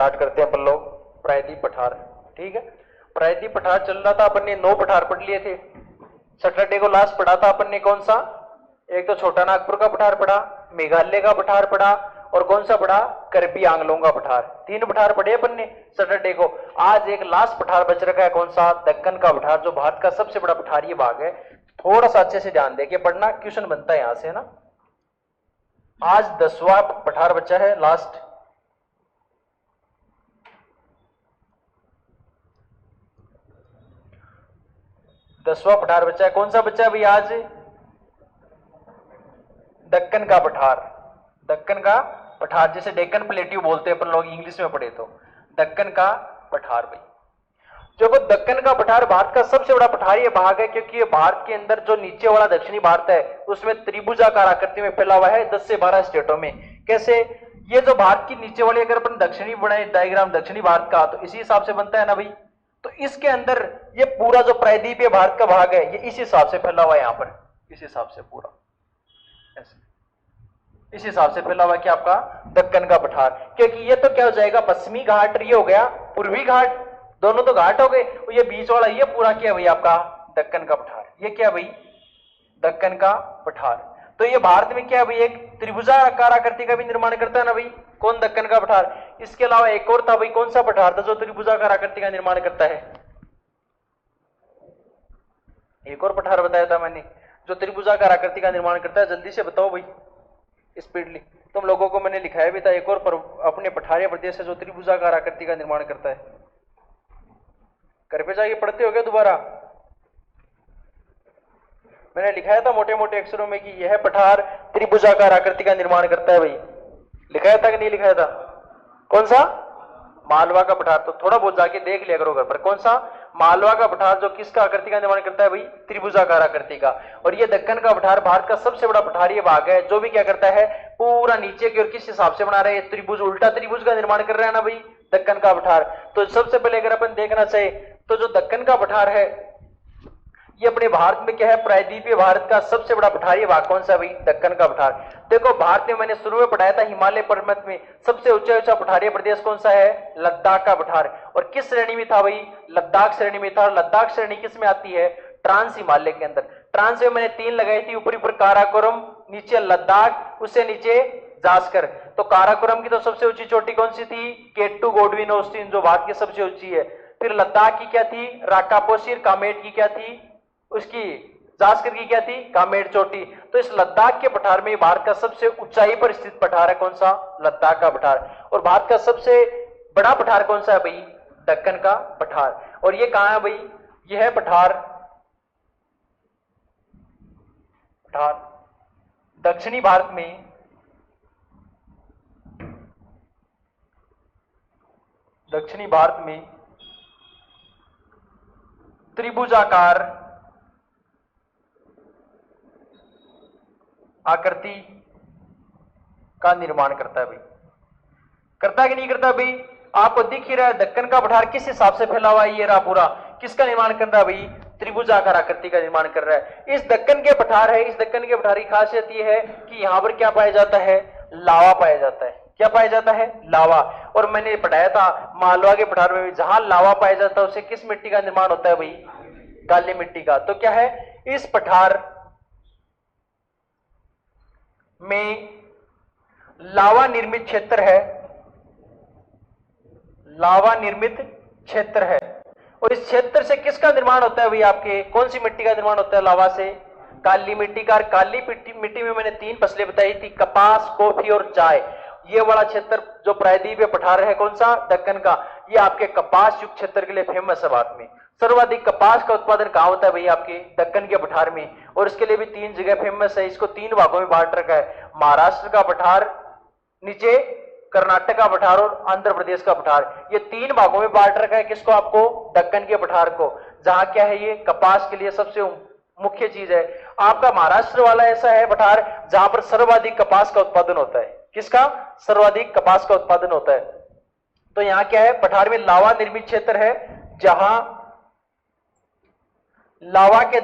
Start करते हैं अपन लोग प्रायद्वीप पठार। ठीक है, प्रायद्वीप पठार चल रहा था, अपन ने 9 पठार पढ़ लिए थे। सैटरडे को लास्ट पढ़ा था अपन ने कौन सा, एक तो छोटा नागपुर का पठार पढ़ा, मेघालय का पठार पढ़ा, और कौन सा पढ़ा, कार्बी आंगलों का पठार। 3 पठार पढ़े अपन ने सैटरडे को। आज एक लास्ट पठार बच रखा है, कौन सा, दक्कन का पठार, जो भारत का सबसे बड़ा पठारीय भाग है। थोड़ा सा अच्छे से ध्यान देके पढ़ना, क्वेश्चन बनता है यहां से ना। आज 10वां पठार बचा है, लास्ट। दसवां पठार बचा है, कौन सा बचा है भाई आज, दक्कन का पठार। दक्कन का पठार, जैसे डेक्कन प्लेट्यू बोलते हैं अपन लोग इंग्लिश में पढ़े तो, दक्कन का पठार भाई। जो वो दक्कन का पठार भारत का सबसे बड़ा पठारीय भाग है, क्योंकि ये भारत के अंदर जो नीचे वाला दक्षिणी भारत है उसमें त्रिभुजाकार आकृति में फैला हुआ है 10 से 12 स्टेटों में। कैसे, ये जो भारत की नीचे वाली अगर अपन दक्षिणी बनाए डायग्राम दक्षिणी भारत का, तो इसी हिसाब से बनता है ना भाई। तो इसके अंदर ये पूरा जो प्रायद्वीपीय भारत का भाग है, ये इस हिसाब से फैला हुआ है यहां पर, इस हिसाब से पूरा ऐसे, इस हिसाब से फैला हुआ है कि आपका दक्कन का पठार। क्योंकि ये तो क्या हो जाएगा, पश्चिमी घाट, ये हो गया पूर्वी घाट, दोनों तो घाट हो गए, और ये बीच वाला ये पूरा क्या भाई आपका दक्कन का पठार। ये क्या भाई, दक्कन का पठार। तो ये भारत में क्या भाई, एक त्रिभुजाकार आकृति का भी निर्माण करता है ना भाई, कौन, दक्कन का पठार। इसके अलावा एक और था भाई, कौन सा पठार था जो त्रिभुजाकार आकृति का निर्माण करता है, एक और पठार बताया था मैंने जो त्रिभुजाकार आकृति का निर्माण करता है। जल्दी से बताओ भाई, स्पीडली। तुम लोगों को मैंने लिखाया भी था, एक और अपने पठारीय प्रदेश है जो त्रिभुजाकार आकृति का निर्माण करता है। घर पे जाके पढ़ते हो क्या दोबारा, मैंने लिखाया था मोटे मोटे अक्षरों में कि यह पठार त्रिभुजाकार आकृति का निर्माण करता है भाई। लिखाया था कि नहीं लिखाया था, कौन सा, मालवा का पठार। तो थोड़ा बहुत जाके देख लिया करो घर पर, कौन सा, मालवा का पठार, जो किसका आकृति का निर्माण करता है भाई, त्रिभुजाकार आकृति का। और ये दक्कन का पठार भारत का सबसे बड़ा पठारीय भाग है, जो भी क्या करता है, पूरा नीचे की ओर किस हिसाब से बना रहे हैं, त्रिभुज, उल्टा त्रिभुज का निर्माण कर रहा है ना भाई दक्कन का पठार। तो सबसे पहले अगर अपन देखना चाहे तो जो दक्कन का पठार है, ये अपने भारत में क्या है, प्रायद्वीपीय भारत का सबसे बड़ा पठारीय भाग कौन सा भाई, दक्कन का पठार। देखो भारत में मैंने शुरू में पढ़ाया था, हिमालय पर्वत में सबसे ऊंचा पठारीय प्रदेश कौन सा है, लद्दाख का पठार। और किस श्रेणी में था भाई, लद्दाख श्रेणी में था। लद्दाख श्रेणी किस में आती है, ट्रांस हिमालय के अंदर। ट्रांस में मैंने 3 लगाई थी, ऊपर ऊपर काराकोरम, नीचे लद्दाख, उससे नीचे जास्कर। तो काराकोरम की तो सबसे ऊंची चोटी कौन सी थी, केट्टू गोडविन ऑस्टिन, जो भारत की सबसे ऊंची है। फिर लद्दाख की क्या थी, राकापोसिर, कामेट की क्या थी, उसकी जास्कर की क्या थी, कामेट चोटी। तो इस लद्दाख के पठार में भारत का सबसे ऊंचाई पर स्थित पठार है कौन सा, लद्दाख का पठार। और भारत का सबसे बड़ा पठार कौन सा है भाई, दक्कन का पठार। और ये कहां है भाई, यह है पठार दक्षिणी भारत में, दक्षिणी भारत में त्रिभुजाकार आकृति का निर्माण करता है भाई। करता है कि नहीं करता भाई, आपको दिख ही रहा है दक्कन का पठार किस हिसाब से फैला हुआ है, ये रहा पूरा, किसका निर्माण कर रहा है भाई, त्रिभुजाकार आकृति का निर्माण कर रहा है। इस दक्कन के पठार है, इस दक्कन के पठार की खासियत ये है कि यहां पर क्या पाया जाता है, लावा पाया जाता है। क्या पाया जाता है, लावा। और मैंने पढ़ाया था मालवा के पठार में भी, जहां लावा पाया जाता है उसे किस मिट्टी का निर्माण होता है भाई, काली मिट्टी का। तो क्या है, इस पठार में लावा निर्मित क्षेत्र है, लावा निर्मित क्षेत्र है। और इस क्षेत्र से किसका निर्माण होता है भाई, आपके कौन सी मिट्टी का निर्माण होता है, लावा से, काली मिट्टी का। काली मिट्टी में मैंने 3 फसलें बताई थी, कपास, कॉफी और चाय। ये वाला क्षेत्र जो प्रायद्वीपीय पठार है कौन सा, दक्कन का, ये आपके कपास युक्त क्षेत्र के लिए फेमस है भारत में। सर्वाधिक कपास का उत्पादन कहां होता है भाई, आपके दक्कन के पठार में। और इसके लिए भी 3 जगह फेमस है। इसको 3 भागों में बांट रखा है, महाराष्ट्र का पठार, नीचे कर्नाटक का पठार और आंध्र प्रदेश का पठार। ये 3 भागों में बांट रखा है किसको, आपको दक्कन के पठार को। जहां क्या है, ये कपास के लिए सबसे मुख्य चीज है। आपका महाराष्ट्र वाला ऐसा है पठार जहां पर सर्वाधिक कपास का उत्पादन होता है। किसका, सर्वाधिक कपास का उत्पादन होता है। तो यहां क्या है, पठार में लावा निर्मित क्षेत्र है, जहां लावा के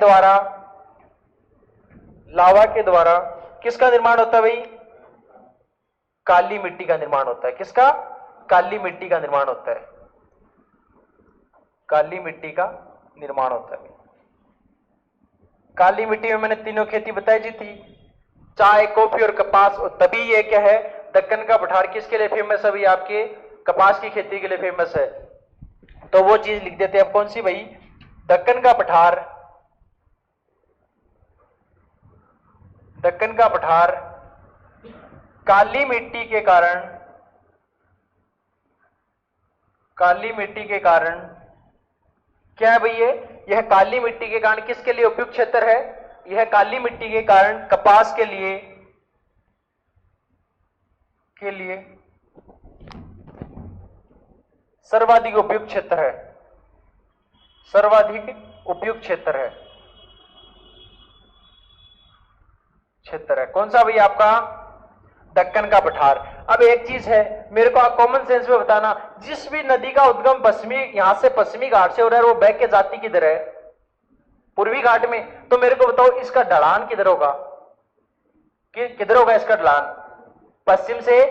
द्वारा किसका निर्माण होता है भाई, काली मिट्टी का निर्माण होता है। किसका, काली मिट्टी का निर्माण होता है, काली मिट्टी का निर्माण होता है। काली मिट्टी में मैंने तीनों खेती बताई जी थी, चाय, कॉफी और कपास। और तभी ये क्या है, दक्कन का पठार किसके लिए फेमस है भाई, आपके कपास की खेती के लिए फेमस है। तो वो चीज लिख देते हैं अब, कौन सी भाई, दक्कन का पठार, दक्कन का पठार काली मिट्टी के कारण, काली मिट्टी के कारण क्या है भाई, यह काली मिट्टी के कारण किसके लिए उपयुक्त क्षेत्र है, यह काली मिट्टी के कारण कपास के लिए सर्वाधिक उपयुक्त क्षेत्र है, सर्वाधिक उपयुक्त क्षेत्र है, कौन सा भाई, आपका दक्कन का पठार। अब एक चीज है, मेरे को आप कॉमन सेंस में बताना, जिस भी नदी का उद्गम पश्चिमी, यहां से पश्चिमी घाट से हो रहा है, वो बह के जाती किधर है, पूर्वी घाट में। तो मेरे को बताओ इसका ढलान किधर होगा, किधर होगा इसका ढलान, पश्चिम से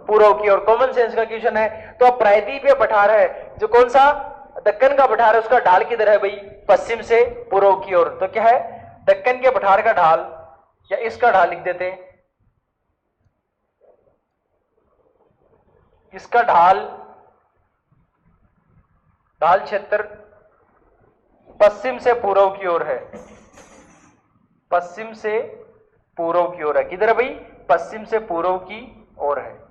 पूर्व की ओर। कॉमन सेंस का क्वेश्चन है। तो अब प्रायद्वीपीय पठार है जो कौन सा, दक्कन का पठार है, उसका ढाल किधर है भाई, पश्चिम से पूर्व की ओर। तो क्या है, दक्कन के पठार का ढाल, या इसका ढाल लिख देते हैं, इसका ढाल क्षेत्र पश्चिम से पूर्व की ओर है, पश्चिम से पूर्व की ओर है। किधर है भाई, पश्चिम से पूर्व की ओर है,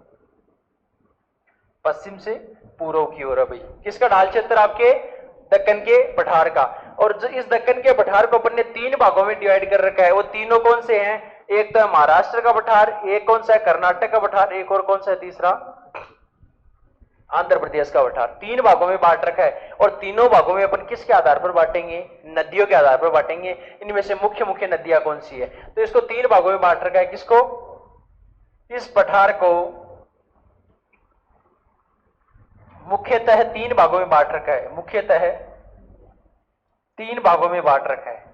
पश्चिम से पूर्व की ओर है भाई। किसका ढाल क्षेत्र, आपके दक्कन के पठार का। और इस दक्कन के पठार को अपन ने 3 भागों में डिवाइड कर रखा है। वो तीनों कौन से हैं, एक तो है महाराष्ट्र का पठार, एक कौन सा है कर्नाटक का पठार, एक और कौन सा है तीसरा, आंध्र प्रदेश का पठार। 3 भागों में बांट रखा है। और तीनों भागों में अपन किसके आधार पर बांटेंगे, नदियों के आधार पर बांटेंगे। इनमें से मुख्य मुख्य नदियां कौन सी है, तो इसको 3 भागों में बांट रखा है। किसको, इस पठार को मुख्यतः 3 भागों में बांट रखा है, मुख्यतः 3 भागों में बांट रखा है,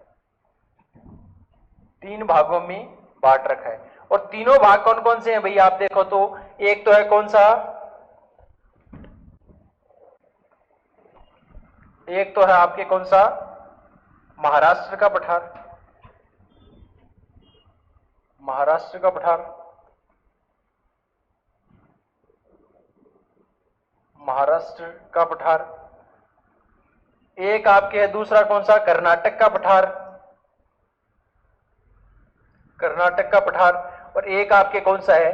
3 भागों में बांट रखा है। और तीनों भाग कौन कौन से हैं भैया, आप देखो तो एक तो है कौन सा, एक तो है आपके कौन सा, महाराष्ट्र का पठार, महाराष्ट्र का पठार, महाराष्ट्र का पठार। एक आपके है दूसरा कौन सा, कर्नाटक का पठार, कर्नाटक का पठार। और एक आपके कौन सा है,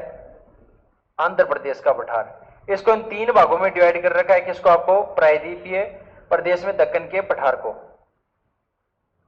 आंध्र प्रदेश का पठार। इसको इन 3 भागों में डिवाइड कर रखा है। किसको, आपको प्रायद्वीपीय प्रदेश में दक्कन के पठार को,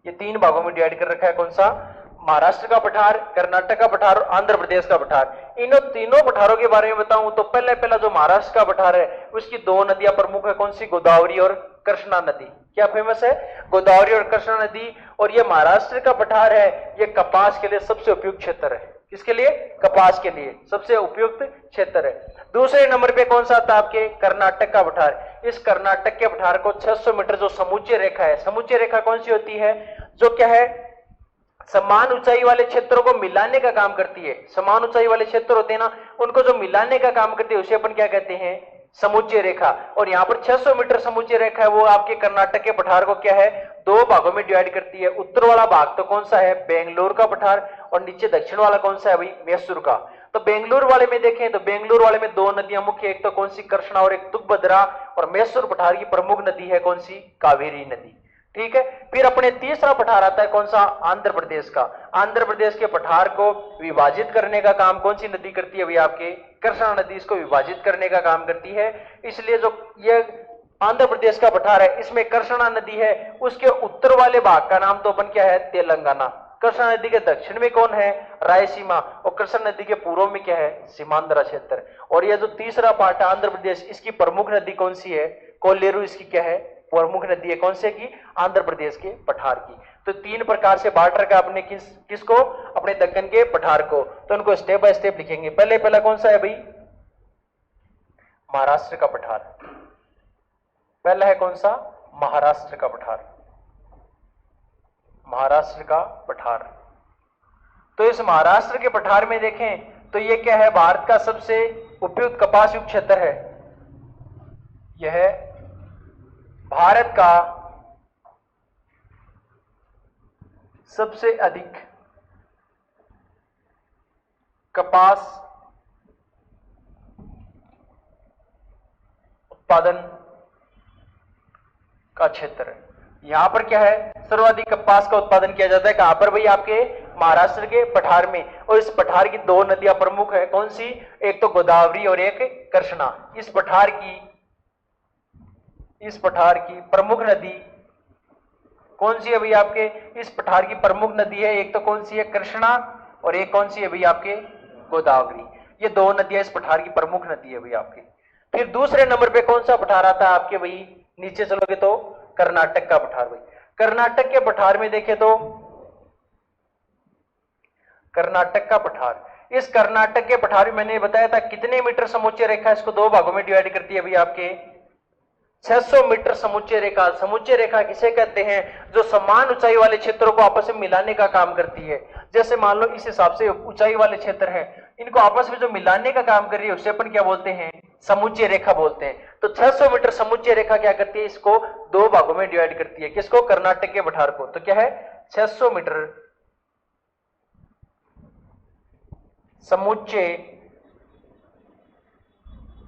ये 3 भागों में डिवाइड कर रखा है। कौन सा, महाराष्ट्र का पठार, कर्नाटक का पठार और आंध्र प्रदेश का पठार। इन तीनों पठारों के बारे में बताऊं तो पहला जो महाराष्ट्र का पठार है उसकी 2 नदियां प्रमुख है। कौन सी, गोदावरी और कृष्णा नदी। क्या फेमस है, गोदावरी और कृष्णा नदी। और ये महाराष्ट्र का पठार है, ये कपास के लिए सबसे उपयुक्त क्षेत्र है। किसके लिए, कपास के लिए सबसे उपयुक्त क्षेत्र है। दूसरे नंबर पे कौन सा आता है, आपके कर्नाटक का पठार। इस कर्नाटक के पठार को 600 मीटर जो समुच्चय रेखा है, समुच्चय रेखा कौन सी होती है, जो क्या है, समान ऊंचाई वाले क्षेत्रों को मिलाने का काम करती है। समान ऊंचाई वाले क्षेत्र होते हैं ना, उनको जो मिलाने का काम करती है उसे अपन क्या कहते हैं, समुच्चय रेखा। और यहाँ पर 600 मीटर समुच्चय रेखा है, वो आपके कर्नाटक के पठार को क्या है, 2 भागों में डिवाइड करती है। उत्तर वाला भाग तो कौन सा है, बेंगलोर का पठार। और नीचे दक्षिण वाला कौन सा है भाई, मैसूर का। तो बेंगलुरु वाले में देखें तो बेंगलुरु वाले में 2 नदियां मुख्य, एक तो कौन सी, कृष्णा और एक तुंगभद्रा। और मैसूर पठार की प्रमुख नदी है कौन सी, कावेरी नदी। ठीक है। फिर अपने तीसरा पठार आता है कौन सा, आंध्र प्रदेश का। आंध्र प्रदेश के पठार को विभाजित करने का काम कौन सी नदी करती है भाई, आपके कृष्णा नदी इसको विभाजित करने का काम करती है। इसलिए जो ये आंध्र प्रदेश का पठार है इसमें कृष्णा नदी है, उसके उत्तर वाले भाग का नाम तो अपन क्या है, तेलंगाना। कृष्णा नदी के दक्षिण में कौन है, रायसीमा। और कृष्णा नदी के पूर्व में क्या है, सीमांध्र क्षेत्र। और यह जो तीसरा पार्ट है आंध्र प्रदेश, इसकी प्रमुख नदी कौन सी है, कोल्लेरू इसकी क्या है, प्रमुख नदी है। कौन से की, आंध्र प्रदेश के पठार की। तो 3 प्रकार से बांट रखा आपने किसको, अपने दक्कन के पठार को। तो उनको स्टेप बाय स्टेप लिखेंगे। पहला कौन सा है भाई, महाराष्ट्र का पठार। पहला है कौन सा, महाराष्ट्र का पठार, महाराष्ट्र का पठार। तो इस महाराष्ट्र के पठार में देखें तो ये क्या है, भारत का सबसे उपयुक्त कपास युक्त क्षेत्र है। यह भारत का सबसे अधिक कपास उत्पादन का क्षेत्र है। यहां पर क्या है, सर्वाधिक कपास का उत्पादन किया जाता है। कहां पर भाई? आपके महाराष्ट्र के पठार में। और इस पठार की दो नदियां प्रमुख है। कौन सी? एक तो गोदावरी और एक कृष्णा। इस पठार की प्रमुख नदी कौन सी है भाई? आपके इस पठार की प्रमुख नदी है, एक तो कौन सी है? कृष्णा, और एक कौन सी है भाई? आपके गोदावरी। ये दो नदियां इस पठार की प्रमुख नदी है भाई आपके। फिर दूसरे नंबर पे कौन सा पठार आता है आपके भाई? नीचे चलोगे तो कर्नाटक का पठार भाई। कर्नाटक के पठार में देखें तो कर्नाटक का पठार, इस कर्नाटक के पठार में मैंने बताया था कितने मीटर समुच्चय रेखा इसको दो भागों में डिवाइड करती है भाई आपके 600 मीटर समुच्चय रेखा। समुच्चय रेखा किसे कहते हैं? जो समान ऊंचाई वाले क्षेत्रों को आपस में मिलाने का काम करती है। जैसे मान लो इस हिसाब से ऊंचाई वाले क्षेत्र हैं, इनको आपस में जो मिलाने का काम कर रही है उसे अपन क्या बोलते हैं? समुच्चय रेखा बोलते हैं। तो 600 मीटर समुच्चय रेखा क्या करती है? इसको दो भागों में डिवाइड करती है। किसको? कर्नाटक के पठार को। तो क्या है? 600 मीटर समुच्चय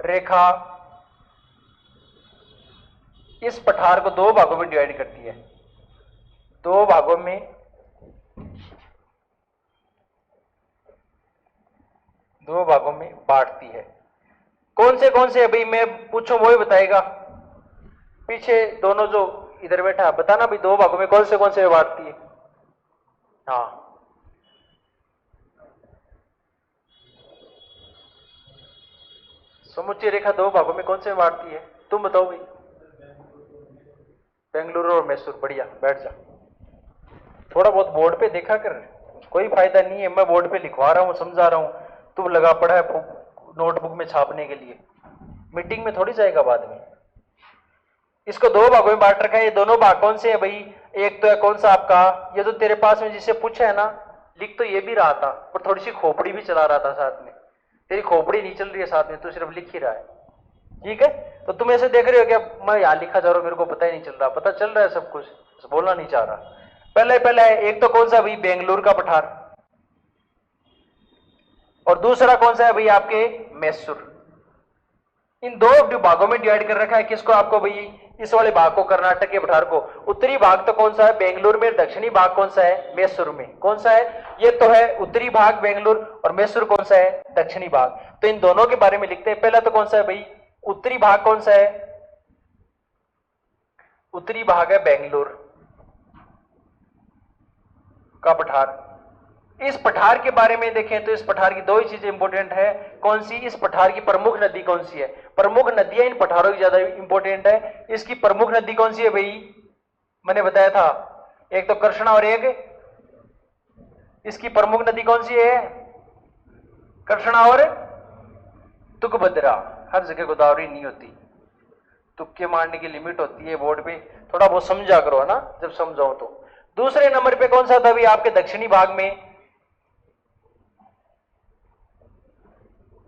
रेखा इस पठार को दो भागों में डिवाइड करती है। दो भागों में बांटती है। कौन से अभी मैं पूछूं वो ही बताएगा। पीछे दोनों जो इधर बैठा है बताना भी दो भागों में कौन से बांटती है। हाँ, समुच्चय रेखा दो भागों में कौन से बांटती है? तुम बताओ भाई। बेंगलुरु और मैसूर। बढ़िया, बैठ जा। थोड़ा बहुत बोर्ड पे देखा कर, कोई फायदा नहीं है। मैं बोर्ड पे लिखवा रहा हूं, समझा रहा हूं, तुम लगा पड़ा है नोटबुक में छापने के लिए। मीटिंग में थोड़ी जाएगा बाद में। इसको दो भागों में बांट रखा है। ये दोनों भाग कौन से है भाई? एक तो है कौन सा आपका, ये तो तेरे पास में जिसे पूछा है ना, लिख तो ये भी रहा था पर थोड़ी सी खोपड़ी भी चला रहा था साथ में। तेरी खोपड़ी नहीं चल रही है साथ में, तू सिर्फ लिख ही रहा है। ठीक है, तो तुम ऐसे देख रहे हो क्या मैं यहां लिखा जा रहा हूं, मेरे को पता ही नहीं चल रहा? पता चल रहा है सब कुछ, बोलना नहीं चाह रहा। पहले एक तो कौन सा भाई? बेंगलुरु का पठार, और दूसरा कौन सा है भाई? आपके मैसूर। इन दो भागों में डिवाइड कर रखा है। किसको? आपको भाई इस वाले भाग को, कर्नाटक के पठार को। उत्तरी भाग तो कौन सा है? बेंगलुरु में। दक्षिणी भाग कौन सा है? मैसूर में। कौन सा है? ये तो है उत्तरी भाग बेंगलुरु, और मैसूर कौन सा है? दक्षिणी भाग। तो इन दोनों के बारे में लिखते हैं। पहला तो कौन सा है भाई? उत्तरी भाग कौन सा है? उत्तरी भाग है बेंगलुरु का पठार। इस पठार के बारे में देखें तो इस पठार की दो ही चीजें इंपॉर्टेंट है। कौन सी? इस पठार की प्रमुख नदी कौन सी है? प्रमुख नदियां इन पठारों की ज्यादा इंपॉर्टेंट है। इसकी प्रमुख नदी कौन सी है भाई? मैंने बताया था, एक तो कृष्णा और एक, इसकी प्रमुख नदी कौन सी है? कृष्णा और तुंगभद्रा। हर जगह गोदावरी नहीं होती, तुक्के मारने की लिमिट होती है। बोर्ड पे थोड़ा बहुत समझा करो, है ना, जब समझाओ तो। दूसरे नंबर पे कौन सा था भाई? आपके दक्षिणी भाग में।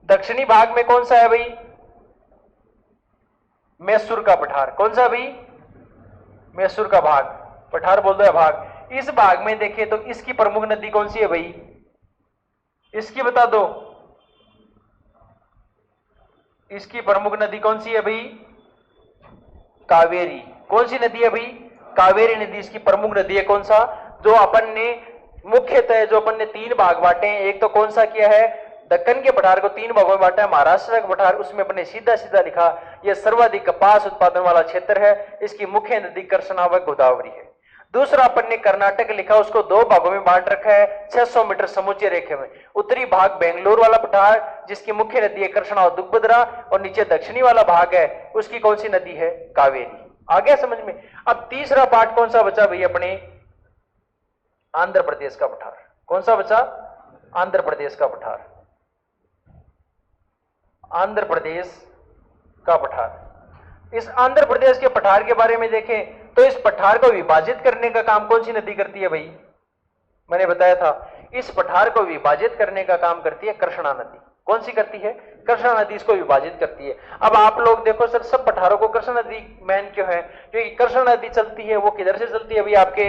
दक्षिणी भाग में कौन सा है भाई? मैसूर का पठार। कौन सा भाई? मैसूर का भाग। पठार बोल दो या भाग। इस भाग में देखें तो इसकी प्रमुख नदी कौन सी है भाई? इसकी बता दो, इसकी प्रमुख नदी कौन सी है भाई? कावेरी। कौन सी नदी है भाई? कावेरी नदी इसकी प्रमुख नदी है। कौन सा? जो अपन ने मुख्यतः जो अपन ने तीन भाग बांटे हैं, एक तो कौन सा किया है? दक्कन के पठार को तीन भागों में बांटा है। महाराष्ट्र का पठार, उसमें अपने सीधा सीधा लिखा यह सर्वाधिक कपास उत्पादन वाला क्षेत्र है। इसकी मुख्य नदी कृष्णा व गोदावरी है। दूसरा अपन ने कर्नाटक लिखा, उसको दो भागों में बांट रखा है 600 मीटर समुच्चय रेखे में। उत्तरी भाग बेंगलुरु वाला पठार जिसकी मुख्य नदी है कृष्णा और तुंगभद्रा, और नीचे दक्षिणी वाला भाग है उसकी कौन सी नदी है? कावेरी। आ गया समझ में? अब तीसरा पार्ट कौन सा बचा भाई? अपने आंध्र प्रदेश का पठार। कौन सा बचा? आंध्र प्रदेश का पठार। आंध्र प्रदेश का पठार। इस आंध्र प्रदेश के पठार के बारे में देखें तो इस पठार को विभाजित करने का काम कौन सी नदी करती है भाई? मैंने बताया था इस पठार को विभाजित करने का काम करती है कृष्णा नदी। कौन सी करती है? कृष्णा नदी इसको विभाजित करती है। अब आप लोग देखो सर, सब पठारों को कृष्णा नदी मेन क्यों है? क्योंकि कृष्णा नदी चलती है, वो किधर से चलती है अभी आपके,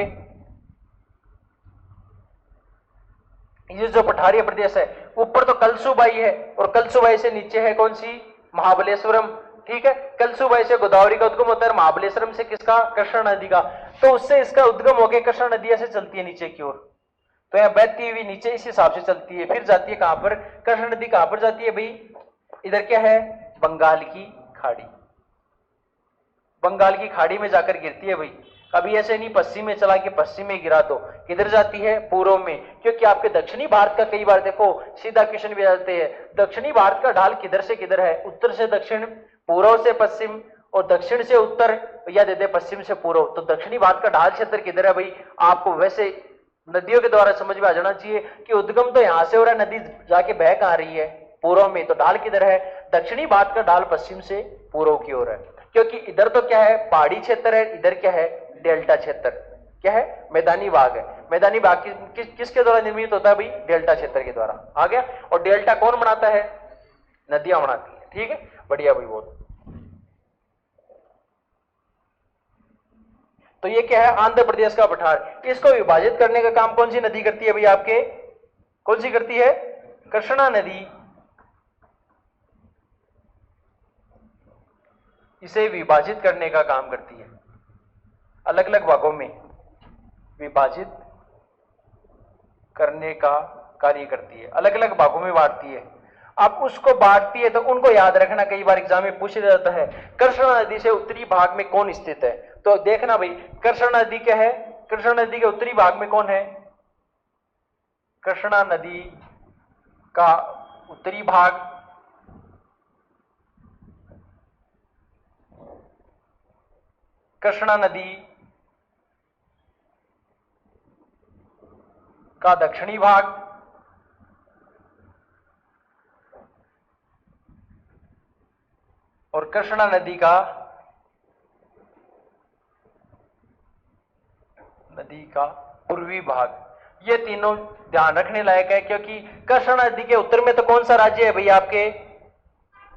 ये जो पठारी प्रदेश है, ऊपर तो कलसुबाई है और कलसुबाई से नीचे है कौन सी? महाबलेश्वरम। ठीक है, कलसुबाई से गोदावरी का उद्गम होता है, महाबलेश्वरम से किसका? कृष्णा नदी का। तो उससे इसका उद्गम होकर कृष्णा नदी ऐसे चलती है नीचे की ओर, तो यह बहती हुई नीचे इस हिसाब से चलती है, फिर जाती है कहां पर? कृष्णा नदी कहां पर जाती है भाई? इधर क्या है? बंगाल की खाड़ी। बंगाल की खाड़ी में जाकर गिरती है भाई। कभी ऐसे नहीं पश्चिम में चला के पश्चिम में गिरा, तो किधर जाती है? पूर्व में। क्योंकि आपके दक्षिणी भारत का कई बार देखो सीधा क्वेश्चन भी जाते हैं, दक्षिणी भारत का ढाल किधर से किधर है? उत्तर से दक्षिण, पूर्व से पश्चिम और दक्षिण से उत्तर, या दे दे पश्चिम से पूर्व। तो दक्षिणी भारत का ढाल क्षेत्र किधर है भाई? आपको वैसे नदियों के द्वारा समझ में आ जाना चाहिए कि उद्गम तो यहां से हो रहा है, नदी जाके बह कहां रही है? पूर्व में। तो ढाल किधर है? दक्षिणी भारत का ढाल पश्चिम से पूर्व की ओर है, क्योंकि इधर तो क्या है? पहाड़ी क्षेत्र है, इधर क्या है? डेल्टा क्षेत्र। क्या है? मैदानी भाग है। मैदानी भाग किसके द्वारा निर्मित होता है भाई? डेल्टा क्षेत्र के द्वारा। आ गया। और डेल्टा कौन बनाता है? नदियां बनाती है। ठीक है, बढ़िया भाई बहुत। तो ये क्या है? आंध्र प्रदेश का पठार। इसको विभाजित करने का काम कौन सी नदी करती है भाई आपके? कौन सी करती है? कृष्णा नदी इसे विभाजित करने का काम करती है, अलग अलग भागों में विभाजित करने का कार्य करती है, अलग अलग भागों में बांटती है। अब उसको बांटती है तो उनको याद रखना, कई बार एग्जाम में पूछा जाता है कृष्णा नदी से उत्तरी भाग में कौन स्थित है? तो देखना भाई, कृष्णा नदी क्या है? कृष्णा नदी के उत्तरी भाग में कौन है? कृष्णा नदी का उत्तरी भाग कृष्णा नदी का दक्षिणी भाग और कृष्णा नदी का पूर्वी भाग। ये तीनों ध्यान रखने लायक है, क्योंकि कृष्णा नदी के उत्तर में तो कौन सा राज्य है भाई आपके?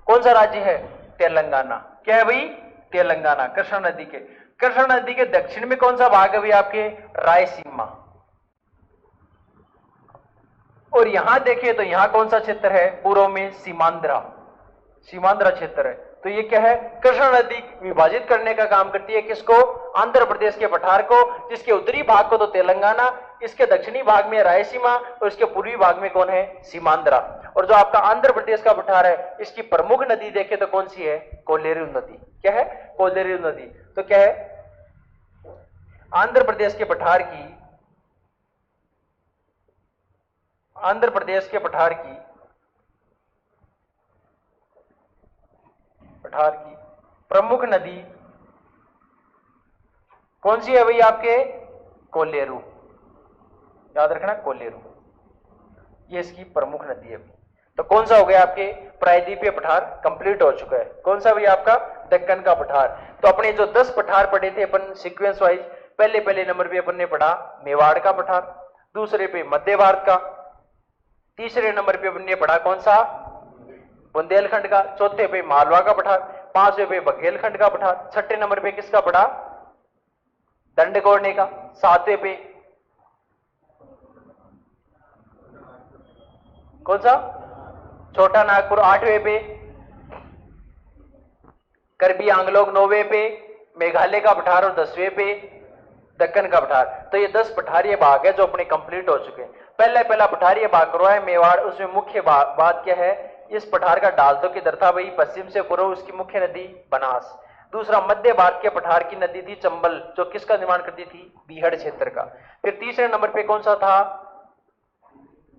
कौन सा राज्य है? तेलंगाना। क्या है भाई? तेलंगाना। कृष्णा नदी के दक्षिण में कौन सा भाग है भाई आपके? रायसीमा। और यहां देखें तो यहां कौन सा क्षेत्र है? पूर्व में सीमांध्रा क्षेत्र है। तो ये क्या है? कृष्णा नदी विभाजित करने का काम करती है, किसको? आंध्र प्रदेश के पठार को, जिसके उत्तरी भाग को तो तेलंगाना, इसके दक्षिणी भाग में रायसीमा और इसके पूर्वी भाग में कौन है? सीमांध्रा। और जो आपका आंध्र प्रदेश का पठार है, इसकी प्रमुख नदी देखे तो कौन सी है? कोलेरू नदी। क्या है? कोलेरू नदी। तो क्या है? आंध्र प्रदेश के पठार की प्रमुख नदी कौन सी है भाई आपके? कोलेरू। याद रखना, कोलेरू ये इसकी प्रमुख नदी है। तो कौन सा हो गया आपके? प्रायद्वीपीय पठार कंप्लीट हो चुका है। कौन सा भाई आपका? दक्कन का पठार। तो अपने जो 10 पठार पढ़े थे अपन सीक्वेंस वाइज, पहले नंबर पे अपन ने पढ़ा मेवाड़ का पठार, दूसरे पे मध्य भारत का, तीसरे नंबर पे अपन ने पढ़ा कौन सा? बुंदेलखंड का, चौथे पे मालवा का पठार, पांचवें पे बघेलखंड का पठार, छठे नंबर पे किसका पढ़ा? दंडकौरने का, सातवें पे कौन सा? छोटा नागपुर, आठवें पे करबी आंगलोग, नौवें पे मेघालय का पठार और 10वें पे दक्कन का पठार। तो ये 10 पठारीय भाग है जो अपने कंप्लीट हो चुके हैं। पहला पठारीय भाग करवाया मेवाड़। उसमें मुख्य बात क्या है? इस पठार का डाल तो किधर था भाई? पश्चिम से पूर्व। उसकी मुख्य नदी बनास। दूसरा मध्य भारत के पठार की नदी थी चंबल, जो किसका निर्माण करती थी? बीहड़ क्षेत्र का। फिर तीसरे नंबर पे कौन सा था?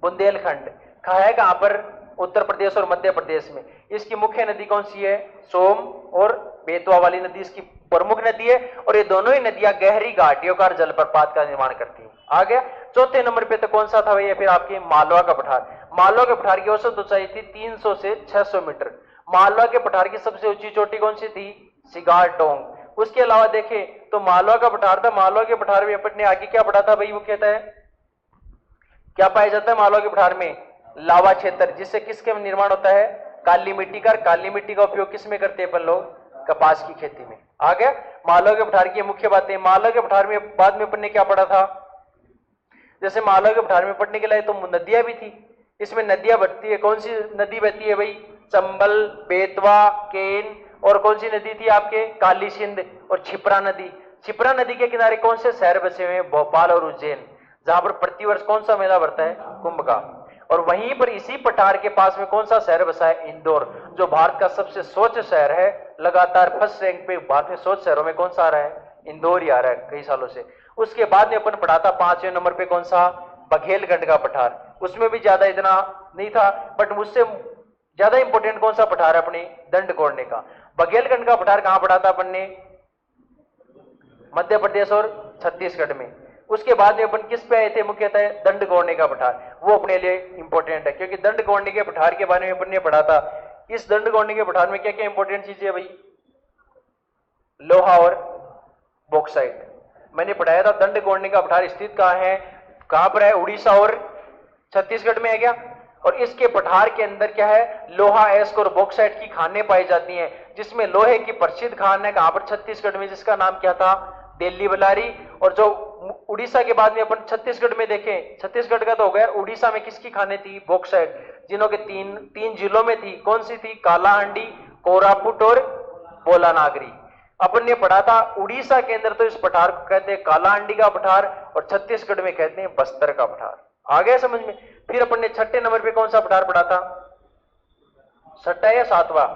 बुंदेलखंड। है कहां पर? उत्तर प्रदेश और मध्य प्रदेश में। इसकी मुख्य नदी कौन सी है? सोम और बेतवा वाली नदी इसकी प्रमुख नदी है। और ये दोनों ही नदियां गहरी घाटियों का जलप्रपात का निर्माण करती है। आ गया। चौथे नंबर पे तो कौन सा था भैया? फिर आपके मालवा का पठार। मालवा के पठार की औसत ऊंचाई थी 300 से 600 मीटर। मालवा के पठार की सबसे ऊंची चोटी कौन सी थी? सिगारटोंग। उसके अलावा देखें तो मालवा का पठार था। मालवा के पठार में अपन ने आगे क्या पढ़ा था भाई? वो कहता है क्या पाया जाता है मालवा के पठार में? लावा क्षेत्र, जिससे किसके निर्माण होता है? काली मिट्टी का। काली मिट्टी का उपयोग किस में करते हैं अपन लोग? कपास की खेती में। आ गया मालवा के पठार की मुख्य बातें। मालवा के पठार में बाद में अपन ने क्या पढ़ा था? जैसे मालवा के पठार में पढ़ने के लिए तो नदियां भी थी, इसमें नदियां बहती है। कौन सी नदी बहती है भाई? चंबल, बेतवा, केन, और कौन सी नदी थी आपके? काली सिंध और छिप्रा नदी। छिप्रा नदी के किनारे कौन से शहर बसे हुए हैं? भोपाल और उज्जैन, जहां पर प्रतिवर्ष कौन सा मेला बढ़ता है? कुंभ का। और वहीं पर इसी पठार के पास में कौन सा शहर बसा है? इंदौर, जो भारत का सबसे स्वच्छ शहर है। लगातार फर्स्ट रैंक पे भारत में स्वच्छ शहरों में कौन सा आ रहा है? इंदौर ही आ रहा है कई सालों से। उसके बाद में अपन पढ़ा था 5वें नंबर पे कौन सा? बघेलखंड का पठार। उसमें भी ज्यादा इतना नहीं था, बट उससे ज्यादा इंपॉर्टेंट कौन सा पठार है अपने? दंडकौरने का। बघेलखंड का पठार कहां पढ़ा था अपन ने? मध्य प्रदेश और छत्तीसगढ़ में। उसके बाद में अपन किस पे आए थे? मुख्यतः दंडकौरने का पठार। वो अपने लिए इंपॉर्टेंट है, क्योंकि दंडकौरने के पठार के बारे में अपन ने पढ़ा था। इस दंडकौरने के पठार में क्या क्या इंपॉर्टेंट चीजें है भाई? लोहा और बॉक्साइट। मैंने पढ़ाया था दंडकौरने का पठार स्थित कहां है? कहां पर है? उड़ीसा और छत्तीसगढ़ में है क्या? और इसके पठार के अंदर क्या है? लोहा, एस्क और बॉक्साइट की खानें पाई जाती हैं, जिसमें लोहे की प्रसिद्ध खान है कहां पर? छत्तीसगढ़ में, जिसका नाम क्या था? दिल्ली बलारी। और जो उड़ीसा के बाद में अपन छत्तीसगढ़ में देखें, छत्तीसगढ़ का तो हो गया, उड़ीसा में किसकी खानें थी? बॉक्साइट, जिन्हों के तीन जिलों में थी। कौन सी थी? कालाहांडी, कोरापुट और बोलानागरी। अपन ने पढ़ा था उड़ीसा के अंदर तो इस पठार को कहते हैं कालाहांडी का पठार, और छत्तीसगढ़ में कहते हैं बस्तर का पठार। आ गया समझ में? फिर अपन ने 6ठे नंबर पे कौन सा पठार पढ़ा था? 6ठा या 7वां?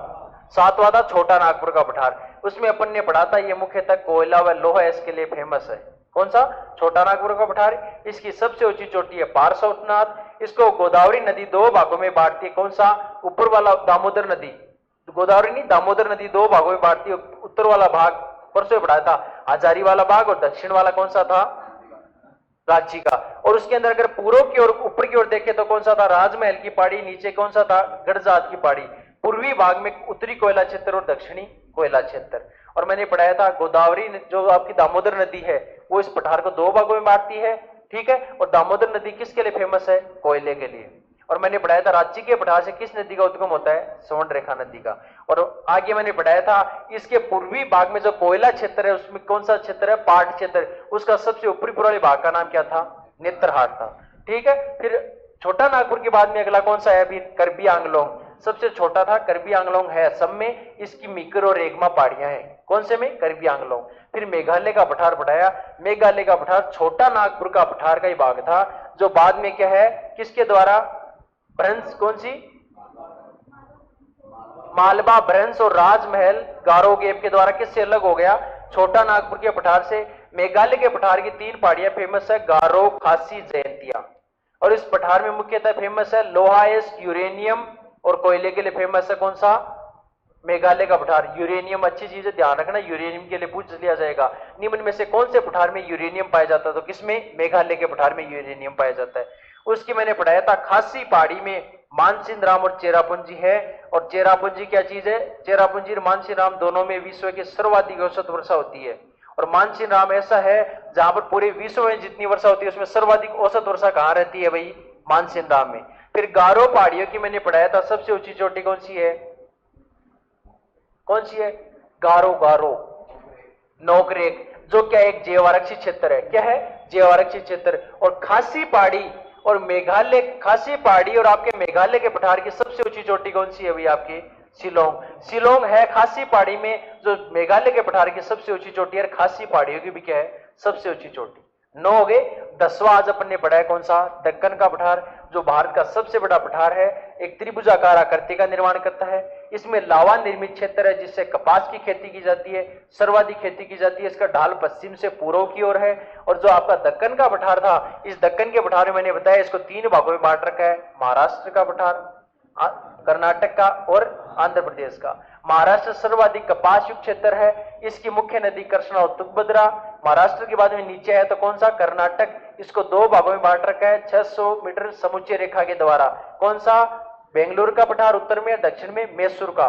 7वां था छोटा नागपुर का पठार। उसमें अपन ने पढ़ा था ये मुख्यतः कोयला व लोहा इसके लिए फेमस है। कौन सा? छोटा नागपुर का पठार। इसकी सबसे ऊंची चोटी है पार्श्वनाथ। इसको गोदावरी नदी दो भागों में बांटती है। कौन सा? ऊपर वाला दामोदर नदी, गोदावरी नहीं, दामोदर नदी दो भागों में बांटती है। उत्तर वाला भाग परसों पढ़ाया था हजारी वाला भाग, और दक्षिण वाला कौन सा था? रांची का। और उसके अंदर अगर पूर्व की ओर, ऊपर की ओर देखे तो कौन सा था? राजमहल की पहाड़ी। नीचे कौन सा था? गढ़जात की पहाड़ी। पूर्वी भाग में उत्तरी कोयला क्षेत्र और दक्षिणी कोयला क्षेत्र। और मैंने पढ़ाया था गोदावरी जो आपकी दामोदर नदी है वो इस पठार को दो भागों में बांटती है, ठीक है। और दामोदर नदी किसके लिए फेमस है? कोयले के लिए। और मैंने पढ़ाया था रांची के पठार से किस नदी का उद्गम होता है? स्वर्ण रेखा नदी का। और आगे मैंने पढ़ाया था इसके पूर्वी भाग में जो कोयला क्षेत्र है उसमें कौन सा क्षेत्र है? पाट क्षेत्र। उसका सबसे ऊपरी पूर्वी भाग का नाम क्या था? नेत्रहाट था, ठीक है। फिर छोटा नागपुर के बाद में अगला कौन सा है? अभी करबी आंगलोंग सबसे छोटा था। करबी आंगलोंग है असम में, इसकी मीकर और रेगमा पहाड़ियां हैं। कौन से में? करबी आंगलोंग। फिर मेघालय का पठार पढ़ाया। मेघालय का पठार छोटा नागपुर का पठार का ही भाग था, जो बाद में क्या है? किसके द्वारा? भ्रंश, कौन सी? मालवा, भ्रंश और राजमहल गारो गेप के द्वारा किससे अलग हो गया? छोटा नागपुर के पठार से। मेघालय के पठार की 3 पहाड़ियां फेमस है, गारो, खासी, जयंतिया। और इस पठार में मुख्यतः फेमस है लोहा, यूरेनियम और कोयले के लिए फेमस है। कौन सा? मेघालय का पठार। यूरेनियम अच्छी चीज है, ध्यान रखना, यूरेनियम के लिए पूछ लिया जाएगा। निम्न में से कौन से पठार में यूरेनियम पाया जाता है? तो किसमें? मेघालय के पठार में यूरेनियम पाया जाता है। उसकी मैंने पढ़ाया था खासी पहाड़ी में मानसिंह राम और चेरापूंजी है। और चेरापूंजी क्या चीज है? चेरापूंजी और मानसिंह राम दोनों में विश्व की सर्वाधिक औसत वर्षा होती है। और मानसिंह राम ऐसा है जहां पर पूरे विश्व में जितनी वर्षा होती है उसमें सर्वाधिक औसत वर्षा कहां रहती है भाई? मानसिंह राम में। फिर गारो पहाड़ियों की मैंने पढ़ाया था सबसे ऊंची चोटी कौन सी है? कौन सी है? गारो, गारो नोकरेक, जो क्या एक जैवारक्षी क्षेत्र है। क्या है? जैवारक्षी क्षेत्र। और खासी पहाड़ी और मेघालय, खासी पहाड़ी और आपके मेघालय के पठार की सबसे ऊंची चोटी कौन सी है भाई? आपकी शिलोंग। शिलोंग है खासी पहाड़ी में, जो मेघालय के पठार की सबसे ऊंची चोटी है। खासी पहाड़ियों की भी क्या है? सबसे ऊंची चोटी। 9 हो गए। 10वां आज अपन ने पढ़ा है कौन सा? दक्कन का पठार, जो भारत का सबसे बड़ा पठार है। एक त्रिभुजाकार आकृति का निर्माण करता है। इसमें लावा निर्मित क्षेत्र है, जिससे कपास की खेती की जाती है, सर्वाधिक खेती की जाती है। इसका ढाल पश्चिम से पूर्व की ओर है। और जो आपका दक्कन का पठार था, इस दक्कन के पठार में मैंने बताया इसको 3 भागों में बांट रखा है। महाराष्ट्र का पठार, कर्नाटक का और आंध्र प्रदेश का। महाराष्ट्र सर्वाधिक कपास युक्त क्षेत्र है। इसकी मुख्य नदी कृष्णा और तुंगभद्रा। महाराष्ट्र के बाद में नीचे है तो कौन सा? कर्नाटक। इसको 2 भागों में बांट रखा है 600 मीटर समुच्चय रेखा के द्वारा। कौन सा? बेंगलुरु का पठार उत्तर में, दक्षिण में मैसूर का।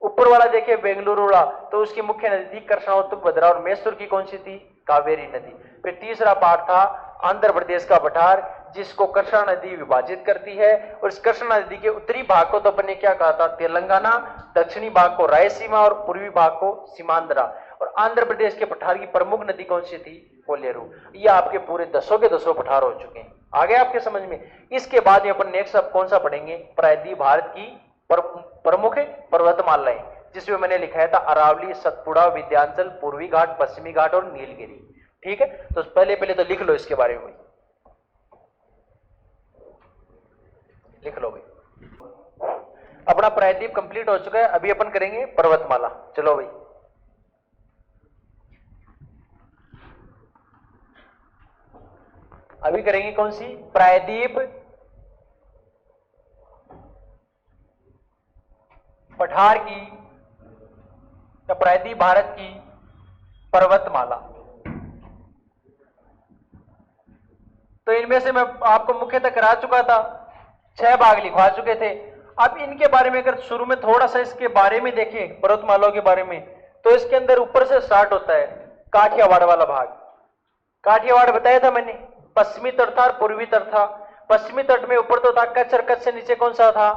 ऊपर वाला देखिए बेंगलुरु वाला, तो उसकी मुख्य नदी थी कृष्णा और तुंगभद्रा। और मैसूर की कौन सी थी? कावेरी नदी। फिर तीसरा पार्ट था आंध्र प्रदेश का पठार, जिसको कृष्णा नदी विभाजित करती है। और इस कृष्णा नदी के उत्तरी भाग को तो अपन ने क्या कहा था, तेलंगाना, दक्षिणी भाग को रायसीमा और पूर्वी भाग को सीमांध्रा। और आंध्र प्रदेश के पठार की प्रमुख नदी कौन सी थी, कोलेरू। ये आपके पूरे 10 के 10 पठार हो चुके हैं। आगे आपके समझ में। इसके बाद अपन नेक्स्ट अब कौन सा पढ़ेंगे, प्रायद्वीप भारत की प्रमुख पर्वतमालाएं, जिसमें मैंने लिखा था अरावली, सतपुड़ा, विंध्याचल, पूर्वी घाट, पश्चिमी घाट और नीलगिरी। ठीक है, तो पहले तो लिख लो इसके बारे में, लिख लो भाई। अपना प्रायद्वीप कंप्लीट हो चुका है, अभी अपन करेंगे पर्वतमाला। चलो भाई, अभी करेंगे कौन सी, प्रायद्वीप पठार की या प्रायद्वीप भारत की पर्वतमाला। तो इनमें से मैं आपको मुख्यतः करा चुका था, 6 भाग लिखवा चुके थे। अब इनके बारे में अगर शुरू में थोड़ा सा इसके बारे में देखें, पर्वतमालाओं के बारे में, तो इसके अंदर ऊपर से स्टार्ट होता है काठियावाड़ वाला भाग। काठियावाड़ बताया था मैंने, पश्चिमी तट था और पूर्वी तट था। पश्चिमी तट में ऊपर तो था कच्छ, और कच्छ से नीचे कौन सा था,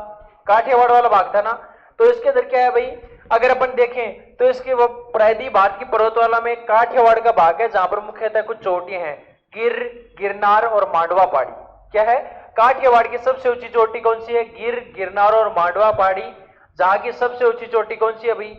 काठियावाड़ वाला भाग था ना। तो इसके अंदर क्या है भाई, अगर अपन देखें तो इसके वो प्रायद्वीप भारत की पर्वतमाला में काठियावाड़ का भाग है, जहां पर मुख्यतः कुछ चोटियां हैं, गिर, गिरनार और मांडवा पहाड़ी। क्या है, काठियावाड़ की सबसे ऊंची चोटी कौन सी है, गिर, गिरनार और मांडवा पहाड़ी। जहां की सबसे ऊंची चोटी कौन सी है भाई,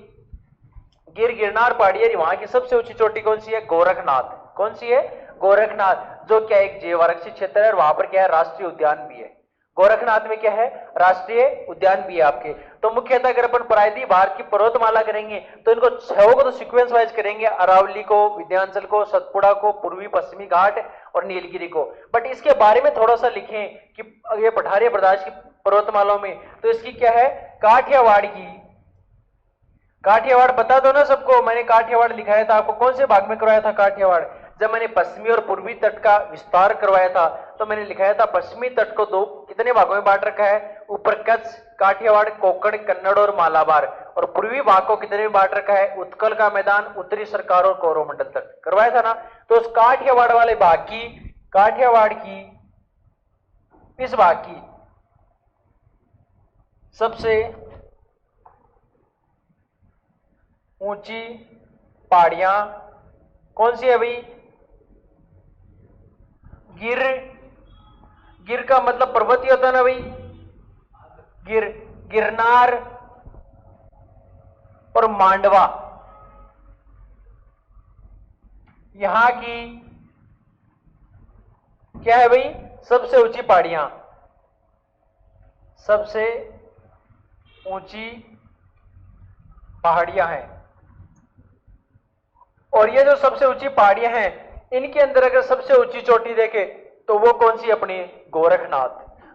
गिर, गिरनार पहाड़ी है। वहां की सबसे ऊंची चोटी कौन सी है, गोरखनाथ। कौन सी है, गोरखनाथ, जो क्या एक जैव आरक्षित क्षेत्र है और वहां पर क्या है, राष्ट्रीय उद्यान भी है। गोरखनाथ में क्या है, राष्ट्रीय उद्यान भी है आपके। तो मुख्यतः अगर अपन प्रायद्वीप भारत की पर्वतमाला करेंगे तो इनको 6 को तो सीक्वेंस वाइज करेंगे, अरावली को, विंध्याचल को, सतपुड़ा को, पूर्वी पश्चिमी घाट और नीलगिरी को। बट इसके बारे में थोड़ा सा लिखें कि ये पठारी प्रदेश की पर्वतमालाओं में, तो इसकी क्या है, काठियावाड़ की, काठियावाड़ बता दो ना सबको, मैंने काठियावाड़ लिखाया था आपको, कौन से भाग में करवाया था काठियावाड़, जब मैंने पश्चिमी और पूर्वी तट का विस्तार करवाया था तो मैंने लिखाया था पश्चिमी तट को कितने भागों में बांट रखा है, ऊपर कच्छ, काठियावाड़, कोंकण, कन्नड़ और मालाबार। और पूर्वी भाग को कितने में बांट रखा है, उत्कल का मैदान, उत्तरी सरकार और कोरोमंडल तक करवाया था ना। तो उस काठियावाड़ वाले भाग की, काठियावाड़ की इस भाग की सबसे ऊंची पहाड़ियां कौन सी है भाई, गिर, गिर का मतलब पर्वत ही होता है ना भाई, गिर, गिरनार और मांडवा। यहां की क्या है भाई, सबसे ऊंची पहाड़ियां, सबसे ऊंची पहाड़ियां हैं। और ये जो सबसे ऊंची पहाड़ियां हैं, इनके अंदर अगर सबसे ऊंची चोटी देखे तो वो कौन सी, अपनी गोरखनाथ।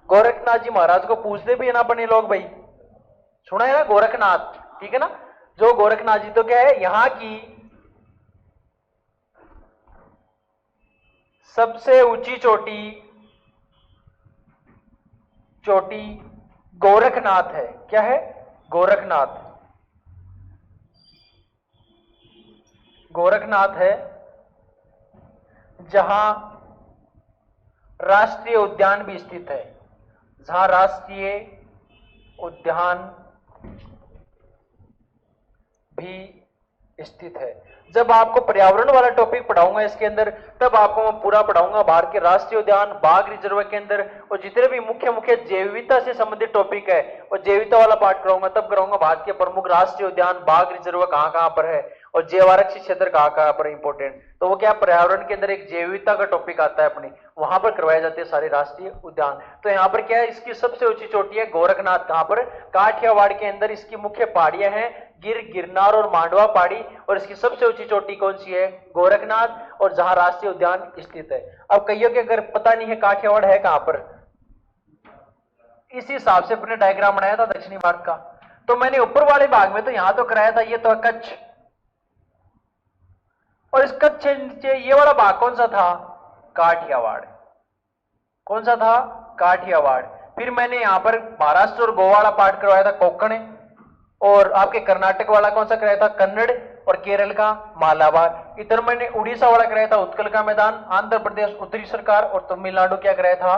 गोरखनाथ जी महाराज को पूछते भी है ना अपने लोग भाई, सुना है ना गोरखनाथ, ठीक है ना। जो गोरखनाथ जी तो क्या है, यहां की सबसे ऊंची चोटी, चोटी गोरखनाथ है। क्या है, गोरखनाथ, गोरखनाथ है, जहां राष्ट्रीय उद्यान भी स्थित है, जहां राष्ट्रीय उद्यान भी स्थित है। जब आपको पर्यावरण वाला टॉपिक पढ़ाऊंगा इसके अंदर, तब आपको मैं पूरा पढ़ाऊंगा भारत के राष्ट्रीय उद्यान, बाघ रिजर्व के अंदर, और जितने भी मुख्य मुख्य जैव विविधता से संबंधित टॉपिक है और जैव विविधता वाला पार्ट कराऊंगा। तब कराऊंगा भारत के प्रमुख राष्ट्रीय उद्यान, बाघ रिजर्व कहां कहां पर है और जैव आरक्षित क्षेत्र कहां कहां पर इंपॉर्टेंट। तो वो क्या, पर्यावरण के अंदर एक जैव विविधता का टॉपिक आता है अपने, वहां पर करवाए जाते हैं सारे राष्ट्रीय उद्यान। तो यहाँ पर क्या है, इसकी सबसे ऊंची चोटी है गोरखनाथ। कहां पर, काठियावाड़ के अंदर। इसकी मुख्य पहाड़ियां हैं गिर, गिरनार और मांडवा पहाड़ी। और इसकी सबसे ऊंची चोटी कौन सी है, गोरखनाथ, और जहां राष्ट्रीय उद्यान स्थित है। अब कईयों के अगर पता नहीं है काठियावाड़ है कहां पर, इसी हिसाब से अपने डायग्राम बनाया था दक्षिणी भारत का। तो मैंने ऊपर वाले भाग में तो यहां तो कराया था, ये तो कच्छ, और इस कच्छ से नीचे ये वाला भाग कौन सा था, काठियावाड़। कौन सा था, काठियावाड़। फिर मैंने यहां पर महाराष्ट्र और गोवा वाला पार्ट करवाया था, कोंकण, और आपके कर्नाटक वाला कौन सा कराया था, कन्नड़, और केरल का मालाबार। इधर मैंने उड़ीसा वाला कराया था उत्कल का मैदान, आंध्र प्रदेश उत्तरी सरकार और तमिलनाडु क्या कराया था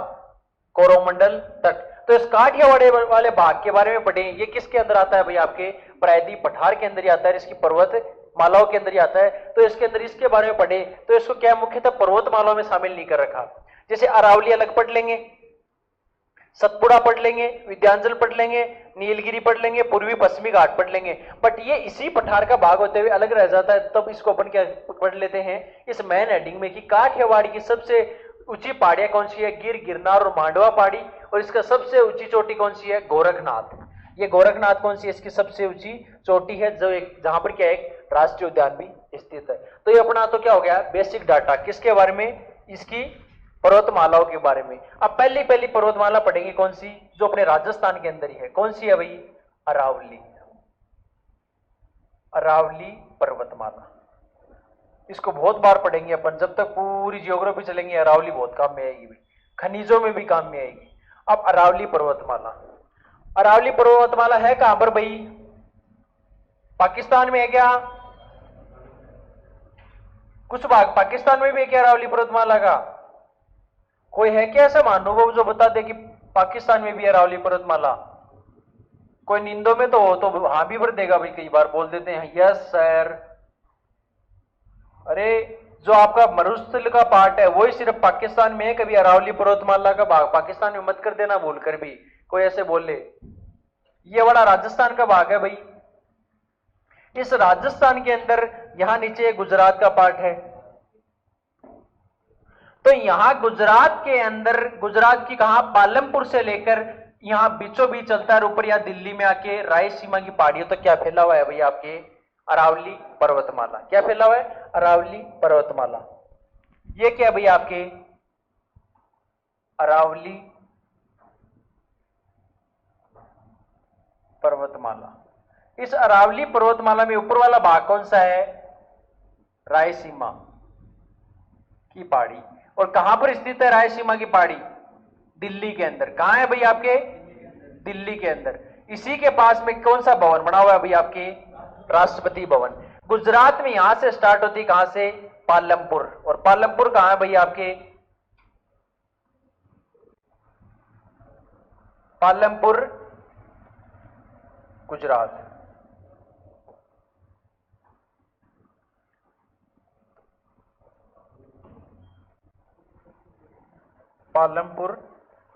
कोरोमंडल तट। तो इस काठियावाड़ वाले भाग के बारे में पढ़े, ये किसके अंदर आता है भाई आपके प्रायद्वीप पठार के अंदर ही आता है, इसकी पर्वत मालाओं के अंदर ही आता है। तो इसके अंदर इसके बारे में पढ़े तो इसको क्या मुख्यतः पर्वत मालाओं में शामिल नहीं कर रखा। जैसे अरावली अलग पढ़ लेंगे, सतपुड़ा पढ़ लेंगे, विंध्याचल पढ़ लेंगे, नीलगिरी पढ़ लेंगे, पूर्वी पश्चिमी घाट पढ़ लेंगे, बट ये इसी पठार का भाग होते हुए अलग रह जाता है। तब इसको अपन क्या पढ़ लेते हैं इस मेन हेडिंग में कि काठियावाड़ की सबसे ऊंची पहाड़ियां कौन सी है, गिर, गिरनार और मांडवा पहाड़ी, और इसका सबसे ऊंची चोटी कौन सी है, गोरखनाथ। ये गोरखनाथ कौन सी है, इसकी सबसे ऊंची चोटी है, जो एक जहां पर क्या एक राष्ट्रीय उद्यान भी स्थित है। तो ये अपना तो क्या हो गया बेसिक डाटा किसके बारे में, इसकी पर्वतमालाओं के बारे में। अब पहली पर्वतमाला पढ़ेंगे कौन सी, जो अपने राजस्थान के अंदर ही है, कौन सी है भाई, अरावली। अरावली पर्वतमाला, इसको बहुत बार पढ़ेंगे अपन, जब तक पूरी जियोग्राफी चलेंगे अरावली बहुत काम में आएगी भाई, खनिजों में भी काम में आएगी। अब अरावली पर्वतमाला, अरावली पर्वतमाला है कहां पर भाई, पाकिस्तान में है क्या, कुछ भाग पाकिस्तान में भी है क्या अरावली पर्वतमाला का, कोई है क्या ऐसा महानुभव जो बता दे कि पाकिस्तान में भी अरावली पर्वतमाला, कोई नींदों में तो हो तो हाँ भी भर देगा भाई, कई बार बोल देते हैं यस सर। अरे जो आपका मरुस्थल का पार्ट है वही सिर्फ पाकिस्तान में है, कभी अरावली पर्वतमाला का भाग पाकिस्तान में मत कर देना भूल कर भी, कोई ऐसे बोल ले। ये वाला राजस्थान का भाग है भाई, इस राजस्थान के अंदर यहां नीचे गुजरात का पार्ट है। तो यहां गुजरात के अंदर, गुजरात की कहां, पालमपुर से लेकर यहां बीचों बीच चलता है, ऊपर यहां दिल्ली में आके रायसीमा की पहाड़ियों तक क्या फैला हुआ है भाई आपके अरावली पर्वतमाला। क्या फैला हुआ है, अरावली पर्वतमाला। ये क्या भाई आपके अरावली पर्वतमाला। इस अरावली पर्वतमाला में ऊपर वाला भाग कौन सा है, रायसीमा की पहाड़ी। और कहां पर स्थित है रायसीमा की पहाड़ी, दिल्ली के अंदर। कहां है भाई आपके, दिल्ली के अंदर। इसी के पास में कौन सा भवन बना हुआ है भाई आपके, राष्ट्रपति भवन। गुजरात में यहां से स्टार्ट होती, कहां से, पालमपुर। और पालमपुर कहां है भाई आपके, पालमपुर गुजरात। पालमपुर,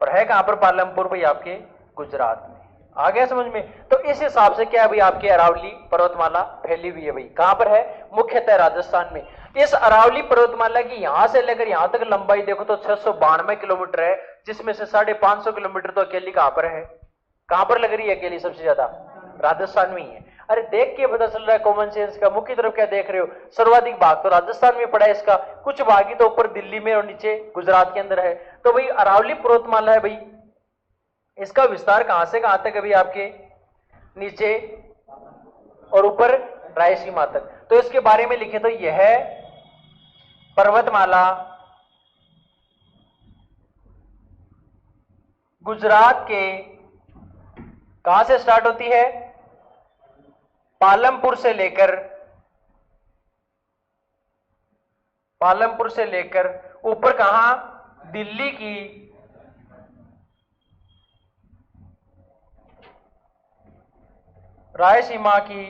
और है कहां पर पालमपुर भाई आपके गुजरात में। आ गया समझ में। तो इस हिसाब से क्या है भाई आपकी अरावली पर्वतमाला फैली हुई है भाई, कहां पर है, मुख्यतः राजस्थान में। इस अरावली पर्वतमाला की यहां से लेकर यहां तक लंबाई देखो तो 692 किलोमीटर है, जिसमें से 550 किलोमीटर तो अकेली कहां पर है, कहां पर लग रही है अकेली सबसे ज्यादा, राजस्थान में ही है। अरे देख के पता चल रहा है कॉमन सेंस का, मुख्य तरफ क्या देख रहे हो, सर्वाधिक भाग तो राजस्थान में पड़ा है इसका, कुछ भाग ही तो ऊपर दिल्ली में और नीचे गुजरात के अंदर है। तो भाई अरावली पर्वतमाला है भाई, इसका विस्तार कहां से कहां तक है भाई आपके, नीचे और ऊपर रायसीमा तक। तो इसके बारे में लिखे तो यह पर्वतमाला गुजरात के कहां से स्टार्ट होती है, पालमपुर से लेकर ऊपर कहां, दिल्ली की रायसीमा की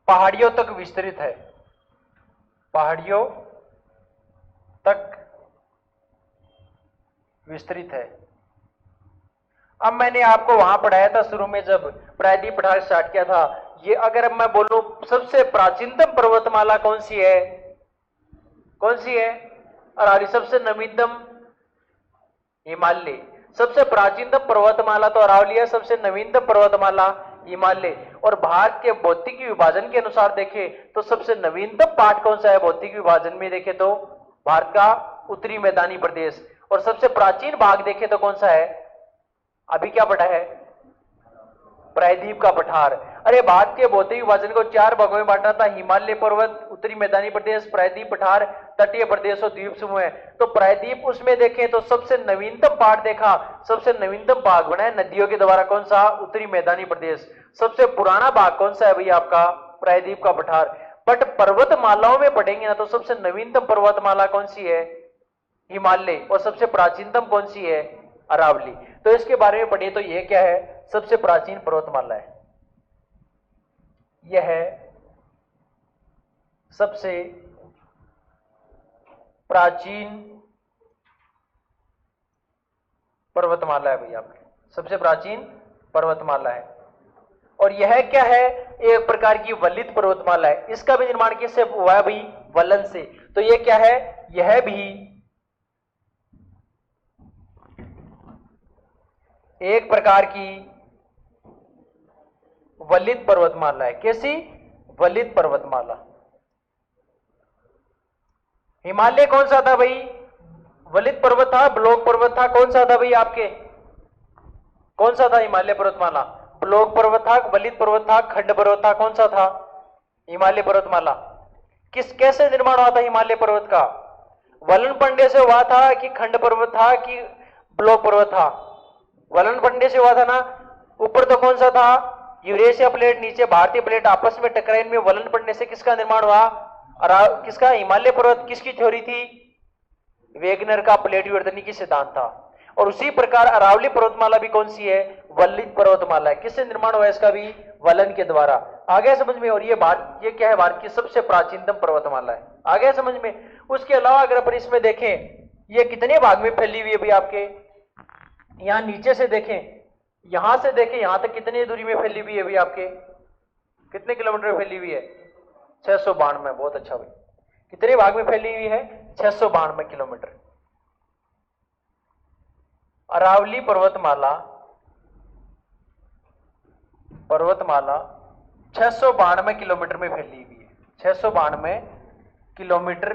पहाड़ियों तक विस्तृत है, पहाड़ियों तक विस्तृत है। अब मैंने आपको वहां पढ़ाया था शुरू में जब प्रायद्वीप पठार स्टार्ट किया था, ये अगर मैं बोलूं सबसे प्राचीनतम पर्वतमाला कौन सी है, कौन सी है, अरावली। सबसे नवीनतम हिमालय, सबसे प्राचीनतम पर्वतमाला तो अरावली है, सबसे नवीनतम पर्वतमाला हिमालय। और भारत के भौतिक विभाजन के अनुसार देखें तो सबसे नवीनतम पार्ट कौन सा है भौतिक विभाजन में देखें तो भारत का उत्तरी मैदानी प्रदेश। और सबसे प्राचीन भाग देखें तो कौन सा है, अभी क्या पढ़ा है, प्रायद्वीप का पठार। अरे भारत के भौतिक विभाजन को 4 भागों में बांटा था, हिमालय पर्वत, उत्तरी मैदानी प्रदेश, प्रायद्वीप पठार तटीय प्रदेश और द्वीप समूह है। तो प्रायद्वीप उसमें देखें तो सबसे नवीनतम पार्ट देखा, सबसे नवीनतम भाग बना है नदियों के द्वारा, कौन सा? उत्तरी मैदानी प्रदेश। सबसे पुराना भाग कौन सा है भाई आपका? प्रायद्वीप का पठार। बट पर्वतमालाओं में पढ़ेंगे ना तो सबसे नवीनतम पर्वतमाला कौन सी है? हिमालय। और सबसे प्राचीनतम कौन सी है? अरावली। तो इसके बारे में पढ़िए। तो ये क्या है? सबसे प्राचीन पर्वतमाला है। यह है सबसे प्राचीन पर्वतमाला है भैया आपके, सबसे प्राचीन पर्वतमाला है। और यह क्या है? एक प्रकार की वलित पर्वतमाला है। इसका भी निर्माण किससे हुआ है भाई? वलन से। तो ये क्या है? यह भी एक प्रकार की वलित पर्वतमाला है। कैसी? वलित पर्वतमाला। हिमालय कौन सा था भाई? वलित पर्वत था, ब्लॉक पर्वत था, कौन सा था भाई आपके? कौन सा था हिमालय पर्वतमाला? ब्लॉक पर्वत था, वलित पर्वत था, खंड पर्वत था, कौन सा था? हिमालय पर्वतमाला। कैसे निर्माण हुआ था हिमालय पर्वत का? वलन पंडे से हुआ था कि खंड पर्वत था कि ब्लॉक पर्वत था? वलन पंडे से हुआ था ना। ऊपर तो कौन सा था? यूरेशिया प्लेट, नीचे भारतीय प्लेट आपस में टकराए, में वलन पड़ने से किसका निर्माण हुआ? किसका? हिमालय पर्वत। किसकी थ्योरी थी? वेगनर का प्लेट विवर्तनी की सिद्धांत था। और उसी प्रकार अरावली पर्वतमाला भी कौन सी है? वलित पर्वतमाला है। किससे निर्माण हुआ इसका भी? वलन के द्वारा। आ गया समझ में? और ये क्या है? भारत की सबसे प्राचीनतम पर्वतमाला है। आ गया समझ में? उसके अलावा अगर अपन इसमें देखें, ये कितने भाग में फैली हुई है भाई आपके? यहां नीचे से देखें, यहां से देखें, यहां तक कितनी दूरी में फैली हुई है भाई आपके? कितने किलोमीटर फैली हुई है? 692। बहुत अच्छा भाई। कितने भाग में फैली हुई है? 692 किलोमीटर। अरावली पर्वतमाला 692 किलोमीटर में फैली हुई है। 692 किलोमीटर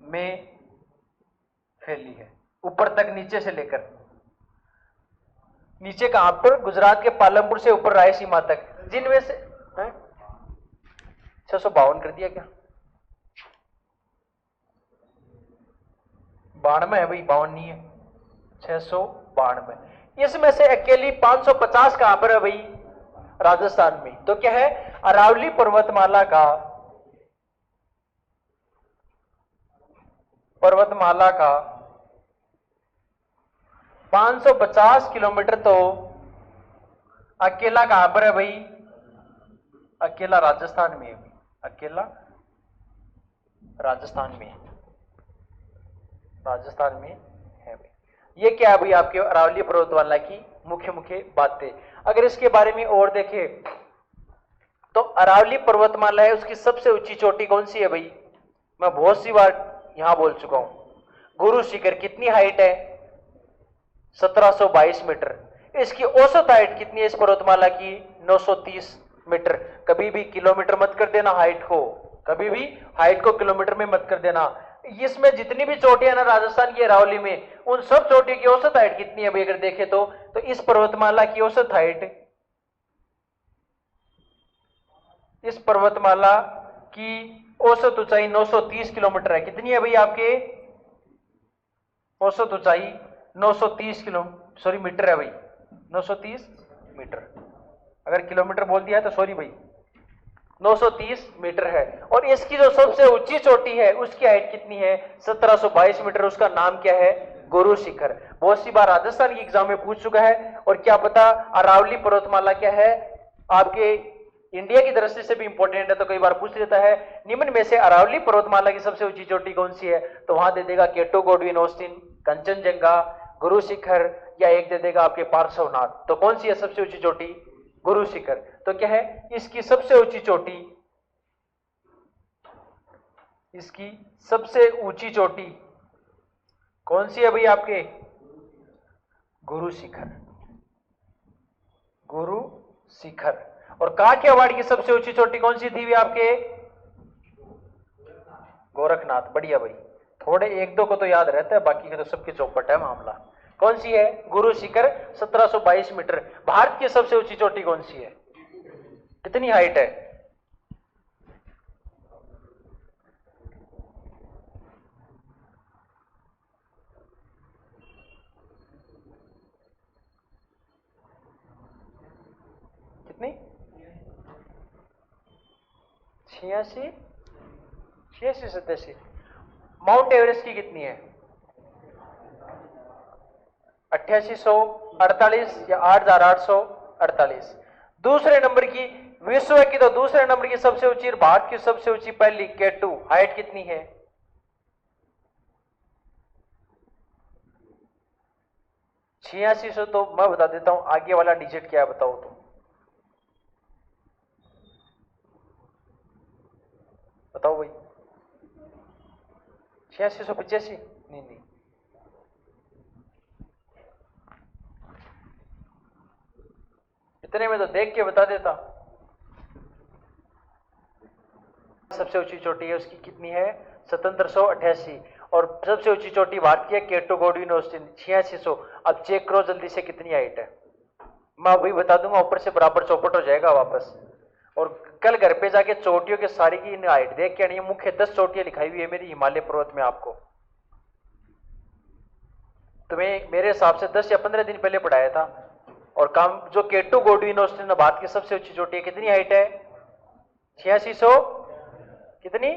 में फैली है, ऊपर तक, नीचे से लेकर। नीचे कहां पर? गुजरात के पालमपुर से ऊपर रायसीमा तक। जिनमें से 652 कर दिया क्या? 92 है भाई, 52 नहीं है, 692। इसमें से अकेली 550 कहां पर है भाई? राजस्थान में। तो क्या है? अरावली पर्वतमाला का 550 किलोमीटर तो अकेला कहां पर है भाई? अकेला राजस्थान में है। अकेला राजस्थान में है। राजस्थान में है भाई। ये क्या है भाई आपके अरावली पर्वतमाला की मुख्य मुख्य बातें। अगर इसके बारे में और देखें तो अरावली पर्वतमाला है, उसकी सबसे ऊंची चोटी कौन सी है भाई? मैं बहुत सी बार यहां बोल चुका हूं, गुरु शिखर। कितनी हाइट है? 1722 मीटर। इसकी औसत हाइट कितनी है इस पर्वतमाला की? 930 मीटर। कभी भी किलोमीटर मत कर देना हाइट को, कभी भी हाइट को किलोमीटर में मत कर देना। इसमें जितनी भी चोटियां ना राजस्थान की अरावली में, उन सब चोटियों की औसत हाइट कितनी है भाई अगर देखें तो इस पर्वतमाला की औसत हाइट, इस पर्वतमाला की औसत ऊंचाई 930 किलोमीटर है। कितनी है भाई आपके? औसत ऊंचाई 930 मीटर है भाई, 930 मीटर। अगर किलोमीटर बोल दिया है तो सॉरी भाई, 930 मीटर है। और इसकी जो सबसे ऊंची चोटी है उसकी हाइट कितनी है? 1722 मीटर। उसका नाम क्या है? गुरु शिखर। बहुत सी बार राजस्थान की एग्जाम में पूछ चुका है। और क्या पता अरावली पर्वतमाला क्या है आपके इंडिया की दृष्टि से भी इंपॉर्टेंट है, तो कई बार पूछ लेता है निम्न में से अरावली पर्वतमाला की सबसे ऊंची चोटी कौन सी है? तो वहां दे देगा keto Godwin Austin, Kanchenjunga, Guru Shikhar, या एक दे देगा आपके पार्श्वनाथ। तो कौन सी है सबसे ऊंची चोटी? गुरु शिखर। तो क्या है इसकी सबसे ऊंची चोटी? इसकी सबसे ऊंची चोटी कौन सी है भाई आपके? गुरु शिखर। गुरु शिखर। और काठियावाड़ की सबसे ऊंची चोटी कौन सी थी भी आपके? गोरखनाथ। बढ़िया भाई, थोड़े एक दो को तो याद रहता है, बाकी का तो सबके चौपट है मामला। कौन सी है? गुरु शिखर, 1722 मीटर। भारत की सबसे ऊंची चोटी कौन सी है? कितनी हाइट है? 86, 86, 87। माउंट एवरेस्ट की कितनी है? 8848 या 8848। दूसरे नंबर की विश्व की, तो दूसरे नंबर की सबसे ऊंची, भारत की सबसे ऊंची पहली K2 हाइट कितनी है? 8600। तो मैं बता देता हूं आगे वाला डिजिट क्या है, बताओ तो। बताओ भाई। 8685? नहीं नहीं, इतने में तो देख के बता देता। सबसे ऊंची चोटी है उसकी कितनी है? 1788। और सबसे ऊंची चोटी भारत की है केटो गॉडविन ऑस्टिन 8600। अब चेक करो जल्दी से कितनी हाइट है। मैं वही बता दूंगा, ऊपर से बराबर चौपट हो जाएगा वापस। और कल घर पे जाके चोटियों के सारी की हाइट देख के नहीं, मुख्य 10 चोटियां लिखाई हुई है मेरी हिमालय पर्वत में। आपको तुम्हें मेरे हिसाब से 10 या 15 दिन पहले पढ़ाया था। और काम जो केटो गॉडविन ऑस्टिन भारत की सबसे ऊंची चोटी है, कितनी हाइट है? 8600। कितनी?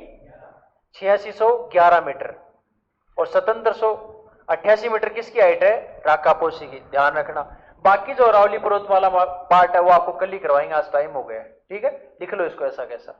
8611 मीटर। और 1788 मीटर किसकी हाइट है? राकापोशी की, ध्यान रखना। बाकी जो अरावली पर्वत वाला पार्ट है वो आपको कल ही करवाएंगे, आज टाइम हो गया। ठीक है, लिख लो इसको ऐसा कैसा।